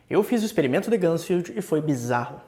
Eu fiz o experimento de Ganzfeld e foi bizarro.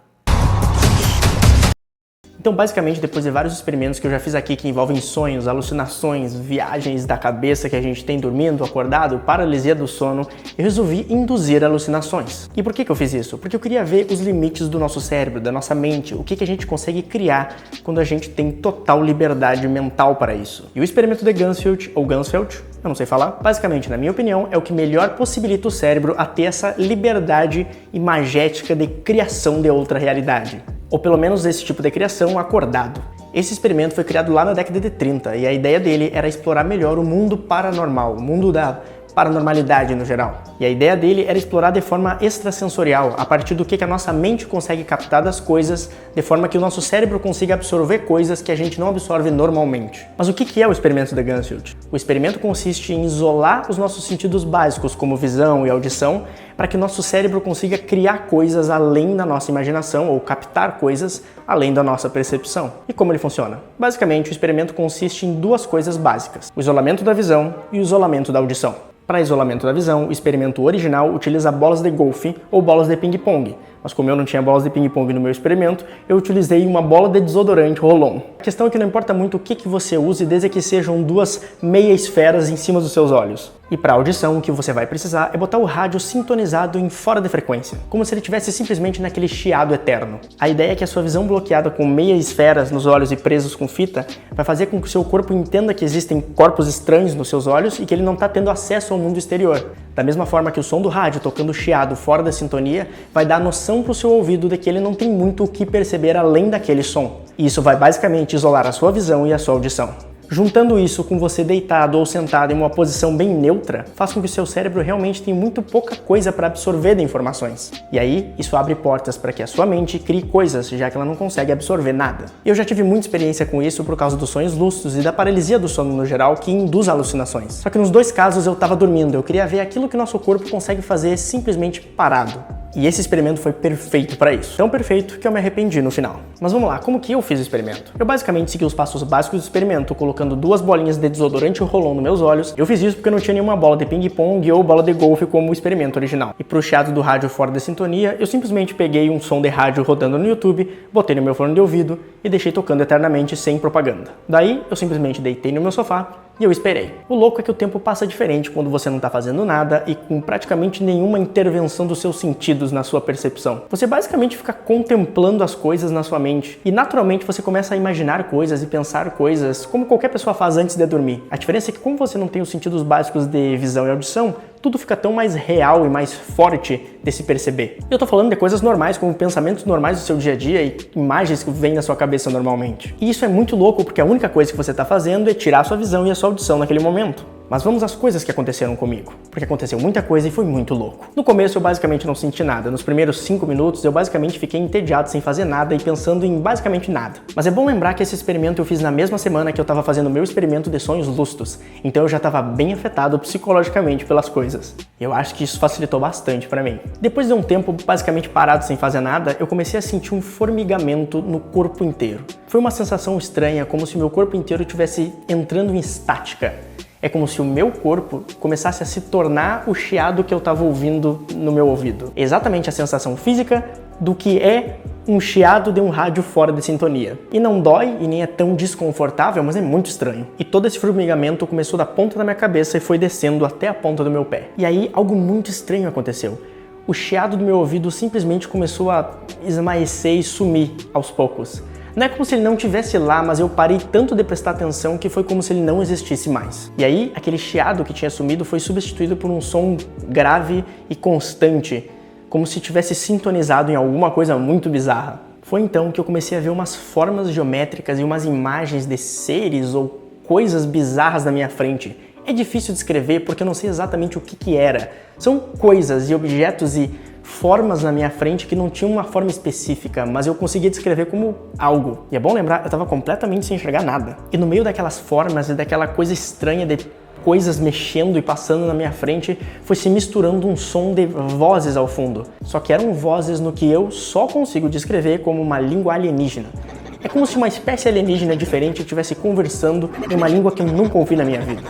Então, basicamente, depois de vários experimentos que eu já fiz aqui que envolvem sonhos, alucinações, viagens da cabeça que a gente tem dormindo, acordado, paralisia do sono, eu resolvi induzir alucinações. E por que eu fiz isso? Porque eu queria ver os limites do nosso cérebro, da nossa mente, o que a gente consegue criar quando a gente tem total liberdade mental para isso. E o experimento de Ganzfeld, ou Ganzfeld, eu não sei falar, basicamente, na minha opinião, é o que melhor possibilita o cérebro a ter essa liberdade imagética de criação de outra realidade. Ou pelo menos esse tipo de criação acordado. Esse experimento foi criado lá na década de 30 e a ideia dele era explorar melhor o mundo paranormal, o mundo da paranormalidade no geral. E a ideia dele era explorar de forma extrasensorial, a partir do que a nossa mente consegue captar das coisas, de forma que o nosso cérebro consiga absorver coisas que a gente não absorve normalmente. Mas o que é o experimento de Ganzfeld? O experimento consiste em isolar os nossos sentidos básicos, como visão e audição, para que o nosso cérebro consiga criar coisas além da nossa imaginação ou captar coisas além da nossa percepção. E como ele funciona? Basicamente, o experimento consiste em duas coisas básicas: o isolamento da visão e o isolamento da audição. Para isolamento da visão, o experimento original utiliza bolas de golfe ou bolas de ping-pong, mas como eu não tinha bolas de ping-pong no meu experimento, eu utilizei uma bola de desodorante Rolon. A questão é que não importa muito o que você use, desde que sejam duas meia esferas em cima dos seus olhos. E para audição, o que você vai precisar é botar o rádio sintonizado em fora de frequência, como se ele estivesse simplesmente naquele chiado eterno. A ideia é que a sua visão bloqueada com meia esferas nos olhos e presos com fita vai fazer com que o seu corpo entenda que existem corpos estranhos nos seus olhos e que ele não está tendo acesso ao mundo exterior. Da mesma forma que o som do rádio tocando chiado fora da sintonia vai dar noção para o seu ouvido de que ele não tem muito o que perceber além daquele som. E isso vai basicamente isolar a sua visão e a sua audição. Juntando isso com você deitado ou sentado em uma posição bem neutra, faz com que o seu cérebro realmente tenha muito pouca coisa para absorver de informações. E aí, isso abre portas para que a sua mente crie coisas, já que ela não consegue absorver nada. Eu já tive muita experiência com isso por causa dos sonhos lúcidos e da paralisia do sono no geral, que induz alucinações. Só que nos dois casos eu estava dormindo, eu queria ver aquilo que o nosso corpo consegue fazer simplesmente parado. E esse experimento foi perfeito para isso. Tão perfeito que eu me arrependi no final. Mas vamos lá, como que eu fiz o experimento? Eu basicamente segui os passos básicos do experimento, colocando duas bolinhas de desodorante Rolon nos meus olhos. Eu fiz isso porque eu não tinha nenhuma bola de ping-pong ou bola de golfe como o experimento original. E pro chiado do rádio fora da sintonia, eu simplesmente peguei um som de rádio rodando no YouTube, botei no meu fone de ouvido e deixei tocando eternamente sem propaganda. Daí, eu simplesmente deitei no meu sofá e eu esperei. O louco é que o tempo passa diferente quando você não tá fazendo nada e com praticamente nenhuma intervenção dos seus sentidos na sua percepção. Você basicamente fica contemplando as coisas na sua mente e naturalmente você começa a imaginar coisas e pensar coisas como qualquer pessoa faz antes de dormir. A diferença é que como você não tem os sentidos básicos de visão e audição, tudo fica tão mais real e mais forte de se perceber. Eu tô falando de coisas normais, como pensamentos normais do seu dia a dia e imagens que vêm na sua cabeça normalmente. E isso é muito louco porque a única coisa que você tá fazendo é tirar a sua visão e a sua audição naquele momento. Mas vamos às coisas que aconteceram comigo, porque aconteceu muita coisa e foi muito louco. No começo eu basicamente não senti nada, nos primeiros 5 minutos eu basicamente fiquei entediado sem fazer nada e pensando em basicamente nada. Mas é bom lembrar que esse experimento eu fiz na mesma semana que eu tava fazendo o meu experimento de sonhos lúcidos, então eu já tava bem afetado psicologicamente pelas coisas. Eu acho que isso facilitou bastante pra mim. Depois de um tempo basicamente parado sem fazer nada, eu comecei a sentir um formigamento no corpo inteiro. Foi uma sensação estranha, como se o meu corpo inteiro estivesse entrando em estática. É como se o meu corpo começasse a se tornar o chiado que eu estava ouvindo no meu ouvido. Exatamente a sensação física do que é um chiado de um rádio fora de sintonia. E não dói e nem é tão desconfortável, mas é muito estranho. E todo esse formigamento começou da ponta da minha cabeça e foi descendo até a ponta do meu pé. E aí algo muito estranho aconteceu. O chiado do meu ouvido simplesmente começou a esmaecer e sumir aos poucos. Não é como se ele não estivesse lá, mas eu parei tanto de prestar atenção que foi como se ele não existisse mais. E aí, aquele chiado que tinha sumido foi substituído por um som grave e constante, como se tivesse sintonizado em alguma coisa muito bizarra. Foi então que eu comecei a ver umas formas geométricas e umas imagens de seres ou coisas bizarras na minha frente. É difícil descrever porque eu não sei exatamente o que era. São coisas e objetos e formas na minha frente que não tinham uma forma específica, mas eu conseguia descrever como algo. E é bom lembrar, eu estava completamente sem enxergar nada. E no meio daquelas formas e daquela coisa estranha de coisas mexendo e passando na minha frente, foi se misturando um som de vozes ao fundo. Só que eram vozes no que eu só consigo descrever como uma língua alienígena. É como se uma espécie alienígena diferente estivesse conversando em uma língua que eu nunca ouvi na minha vida.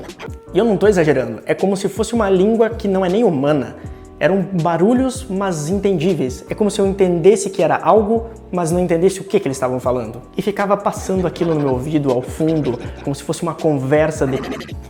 E eu não estou exagerando, é como se fosse uma língua que não é nem humana. Eram barulhos, mas entendíveis. É como se eu entendesse que era algo, mas não entendesse o que eles estavam falando. E ficava passando aquilo no meu ouvido, ao fundo, como se fosse uma conversa de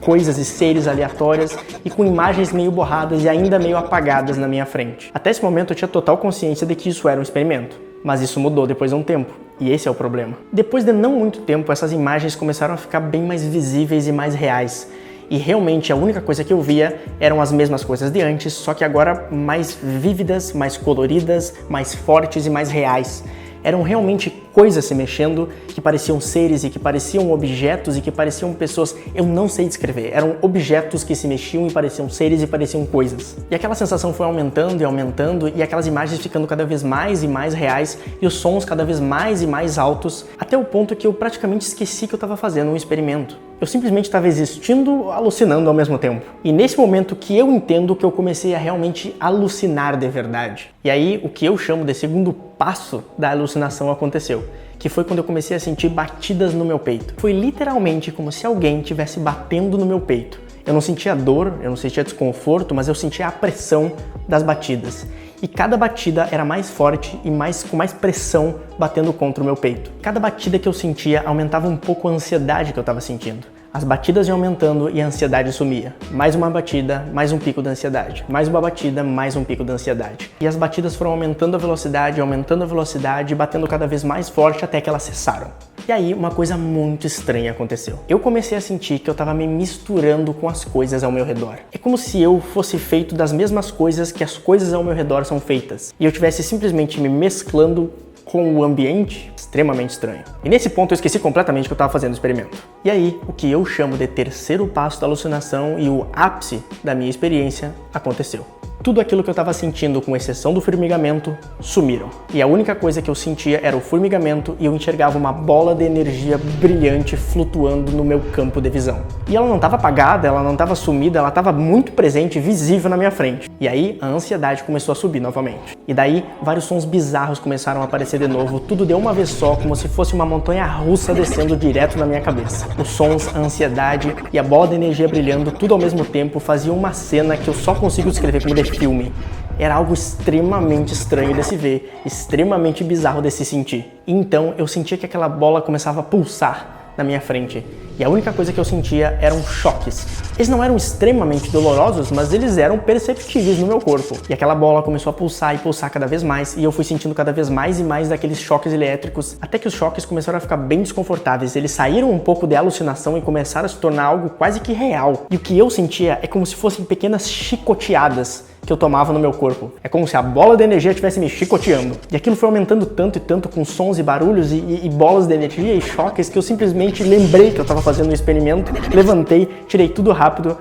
coisas e seres aleatórias e com imagens meio borradas e ainda meio apagadas na minha frente. Até esse momento eu tinha total consciência de que isso era um experimento. Mas isso mudou depois de um tempo. E esse é o problema. Depois de não muito tempo, essas imagens começaram a ficar bem mais visíveis e mais reais. E realmente a única coisa que eu via eram as mesmas coisas de antes, só que agora mais vívidas, mais coloridas, mais fortes e mais reais. Eram realmente coisas se mexendo que pareciam seres e que pareciam objetos e que pareciam pessoas. Eu não sei descrever. Eram objetos que se mexiam e pareciam seres e pareciam coisas. E aquela sensação foi aumentando e aumentando e aquelas imagens ficando cada vez mais e mais reais e os sons cada vez mais e mais altos, até o ponto que eu praticamente esqueci que eu estava fazendo um experimento. Eu simplesmente estava existindo, alucinando ao mesmo tempo. E nesse momento que eu entendo que eu comecei a realmente alucinar de verdade. E aí o que eu chamo de segundo passo da alucinação aconteceu, que foi quando eu comecei a sentir batidas no meu peito. Foi literalmente como se alguém estivesse batendo no meu peito. Eu não sentia dor, eu não sentia desconforto, mas eu sentia a pressão das batidas. E cada batida era mais forte e com mais pressão batendo contra o meu peito. Cada batida que eu sentia aumentava um pouco a ansiedade que eu estava sentindo. As batidas iam aumentando e a ansiedade sumia. Mais uma batida, mais um pico da ansiedade. Mais uma batida, mais um pico da ansiedade. E as batidas foram aumentando a velocidade, batendo cada vez mais forte até que elas cessaram. E aí uma coisa muito estranha aconteceu. Eu comecei a sentir que eu estava me misturando com as coisas ao meu redor. É como se eu fosse feito das mesmas coisas que as coisas ao meu redor são feitas. E eu estivesse simplesmente me mesclando com o ambiente. Extremamente estranho. E nesse ponto eu esqueci completamente que eu estava fazendo o experimento. E aí, o que eu chamo de terceiro passo da alucinação e o ápice da minha experiência aconteceu. Tudo aquilo que eu estava sentindo, com exceção do formigamento, sumiram. E a única coisa que eu sentia era o formigamento e eu enxergava uma bola de energia brilhante flutuando no meu campo de visão. E ela não estava apagada, ela não estava sumida, ela estava muito presente, visível na minha frente. E aí a ansiedade começou a subir novamente. E daí vários sons bizarros começaram a aparecer de novo, tudo de uma vez só, como se fosse uma montanha russa descendo direto na minha cabeça. Os sons, a ansiedade e a bola de energia brilhando, tudo ao mesmo tempo, faziam uma cena que eu só consigo descrever como de filme. Era algo extremamente estranho de se ver, extremamente bizarro de se sentir. E então eu sentia que aquela bola começava a pulsar na minha frente. E a única coisa que eu sentia eram choques. Eles não eram extremamente dolorosos, mas eles eram perceptíveis no meu corpo. E aquela bola começou a pulsar e pulsar cada vez mais, e eu fui sentindo cada vez mais e mais daqueles choques elétricos, até que os choques começaram a ficar bem desconfortáveis. Eles saíram um pouco de alucinação e começaram a se tornar algo quase que real. E o que eu sentia é como se fossem pequenas chicoteadas que eu tomava no meu corpo. É como se a bola de energia estivesse me chicoteando. E aquilo foi aumentando tanto e tanto com sons e barulhos e bolas de energia e choques que eu simplesmente lembrei que eu estava fazendo um experimento, levantei, tirei tudo rápido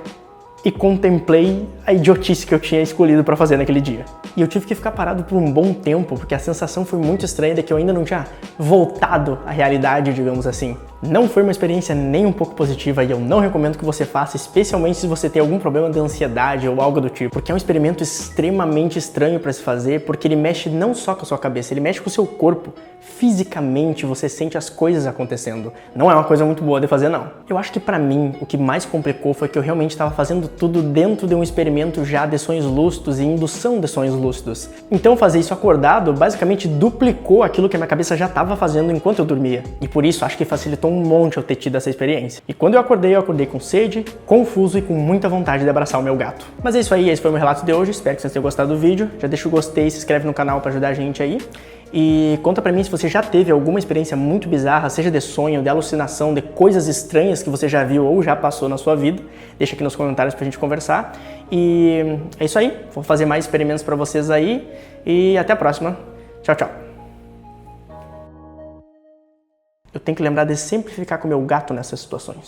e contemplei a idiotice que eu tinha escolhido para fazer naquele dia. E eu tive que ficar parado por um bom tempo, porque a sensação foi muito estranha de que eu ainda não tinha voltado à realidade, digamos assim. Não foi uma experiência nem um pouco positiva e eu não recomendo que você faça, especialmente se você tem algum problema de ansiedade ou algo do tipo, porque é um experimento extremamente estranho para se fazer, porque ele mexe não só com a sua cabeça, ele mexe com o seu corpo. Fisicamente você sente as coisas acontecendo. Não é uma coisa muito boa de fazer, não. Eu acho que pra mim o que mais complicou foi que eu realmente estava fazendo tudo dentro de um experimento já de sonhos lúcidos e indução de sonhos lúcidos. Então fazer isso acordado basicamente duplicou aquilo que a minha cabeça já estava fazendo enquanto eu dormia. E por isso acho que facilitou um monte eu ter tido essa experiência. E quando eu acordei com sede, confuso e com muita vontade de abraçar o meu gato. Mas é isso aí, esse foi o meu relato de hoje. Espero que vocês tenham gostado do vídeo. Já deixa o gostei, se inscreve no canal para ajudar a gente aí. E conta pra mim se você já teve alguma experiência muito bizarra, seja de sonho, de alucinação, de coisas estranhas que você já viu ou já passou na sua vida. Deixa aqui nos comentários pra gente conversar. E é isso aí, vou fazer mais experimentos pra vocês aí e até a próxima. Tchau, tchau. Eu tenho que lembrar de sempre ficar com o meu gato nessas situações.